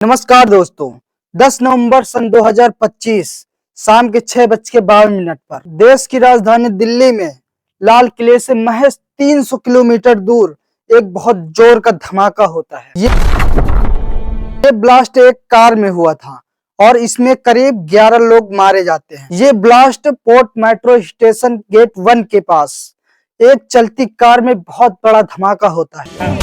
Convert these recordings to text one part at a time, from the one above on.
नमस्कार दोस्तों, 10 नवंबर सन 2025 शाम के 6:52 पर देश की राजधानी दिल्ली में लाल किले से महज 300 किलोमीटर दूर एक बहुत जोर का धमाका होता है। ये ब्लास्ट एक कार में हुआ था और इसमें करीब 11 लोग मारे जाते हैं। ये blast port metro station gate 1 के पास एक चलती कार में बहुत बड़ा धमाका होता है।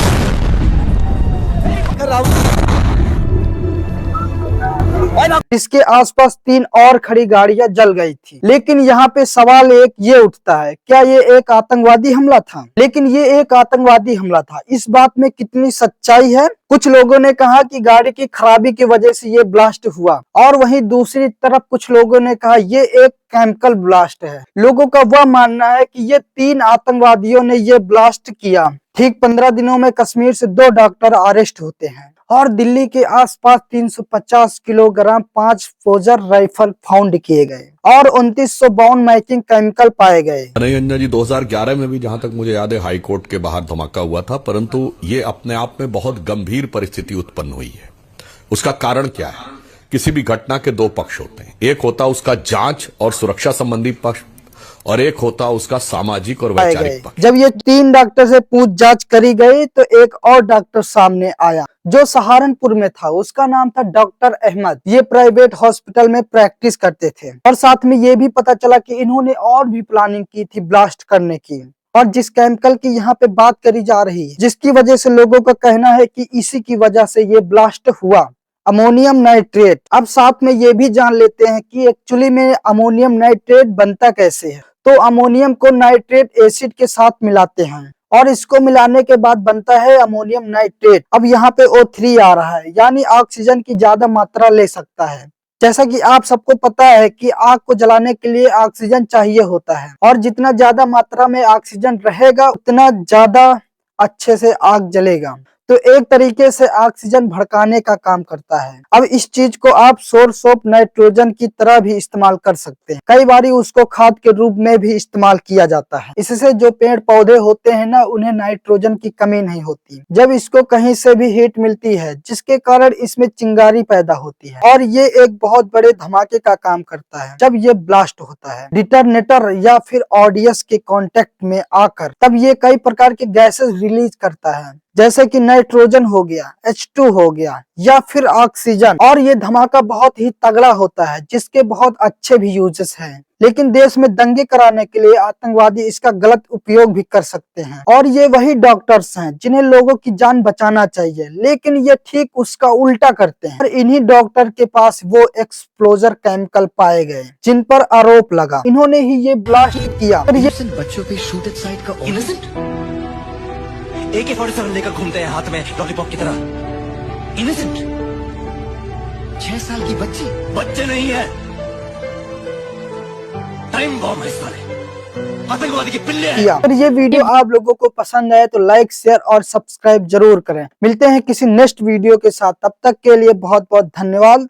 इसके आसपास 3 और खड़ी गाड़ियां जल गई थी। लेकिन यहाँ पे सवाल एक ये उठता है, क्या ये एक आतंकवादी हमला था? लेकिन ये एक आतंकवादी हमला था, इस बात में कितनी सच्चाई है? कुछ लोगों ने कहा कि गाड़ी की खराबी की वजह से ये ब्लास्ट हुआ, और वहीं दूसरी तरफ कुछ लोगों ने कहा ये एक केमिकल ब्लास्ट है। लोगों का वह मानना है कि ये 3 आतंकवादियों ने ये ब्लास्ट किया। ठीक 15 दिनों में कश्मीर से 2 डॉक्टर अरेस्ट होते हैं और दिल्ली के आसपास 350 किलोग्राम 5 फोजर राइफल फाउंड किए गए और 2952 मैचिंग केमिकल पाए गए। नहीं जी, 2011 में भी जहां तक मुझे याद है हाई कोर्ट के बाहर धमाका हुआ था, परंतु ये अपने आप में बहुत गंभीर परिस्थिति उत्पन्न हुई है। उसका कारण क्या है? किसी भी घटना के 2 पक्ष होते हैं। एक होता उसका जांच और सुरक्षा संबंधी पक्ष और एक होता उसका सामाजिक और वैचारिक पक्ष। जब ये 3 डॉक्टर से पूछ जांच करी गई तो एक और डॉक्टर सामने आया जो सहारनपुर में था। उसका नाम था डॉक्टर अहमद। ये प्राइवेट हॉस्पिटल में प्रैक्टिस करते थे और साथ में ये भी पता चला कि इन्होंने और भी प्लानिंग की थी ब्लास्ट करने की। और जिस केमिकल की यहाँ पे बात करी जा रही है, जिसकी वजह से लोगों का कहना है कि इसी की वजह से ये ब्लास्ट हुआ, अमोनियम नाइट्रेट। अब साथ में ये भी जान लेते हैं कि एक्चुअली में अमोनियम नाइट्रेट बनता कैसे है। तो अमोनियम को नाइट्रेट एसिड के साथ मिलाते हैं और इसको मिलाने के बाद बनता है अमोनियम नाइट्रेट। अब यहाँ पे O3 आ रहा है, यानी ऑक्सीजन की ज्यादा मात्रा ले सकता है। जैसा कि आप सबको पता है कि आग को जलाने के लिए ऑक्सीजन चाहिए होता है, और जितना ज्यादा मात्रा में ऑक्सीजन रहेगा उतना ज्यादा अच्छे से आग जलेगा। तो एक तरीके से ऑक्सीजन भड़काने का काम करता है। अब इस चीज को आप सोर्स ऑफ नाइट्रोजन की तरह भी इस्तेमाल कर सकते हैं। कई बारी उसको खाद के रूप में भी इस्तेमाल किया जाता है। इससे जो पेड़ पौधे होते हैं ना, उन्हें नाइट्रोजन की कमी नहीं होती जब इसको कहीं से भी हीट मिलती है, जिसके कारण इसमें चिंगारी पैदा होती है और ये एक बहुत बड़े धमाके का काम करता है। जब ये ब्लास्ट होता है डिटोनेटर या फिर ऑडियस के कांटेक्ट में आकर, तब ये कई प्रकार के गैसेस रिलीज करता है, जैसे कि नाइट्रोजन हो गया, H2 हो गया या फिर ऑक्सीजन। और ये धमाका बहुत ही तगड़ा होता है, जिसके बहुत अच्छे भी यूजेस हैं। लेकिन देश में दंगे कराने के लिए आतंकवादी इसका गलत उपयोग भी कर सकते हैं। और ये वही डॉक्टर्स हैं जिन्हें लोगों की जान बचाना चाहिए, लेकिन ये ठीक उसका उल्टा करते हैं। और इन्हीं डॉक्टर के पास वो एक्सप्लोजर केमिकल पाए गए जिन पर आरोप लगा। इन्होंने ही ये ब्लास्ट किया। बच्चों पे शूट साइड का AK-47 लेकर घूमते हैं हाथ में लॉलीपॉप की तरह। इनोसेंट 6 साल की बच्चे नहीं है, टाइम बॉम्ब है साले, आतंकवादी की पिल्ले हैं। अगर ये वीडियो आप लोगों को पसंद आए तो लाइक, शेयर और सब्सक्राइब जरूर करें। मिलते हैं किसी नेक्स्ट वीडियो के साथ, तब तक के लिए बहुत बहुत धन्यवाद।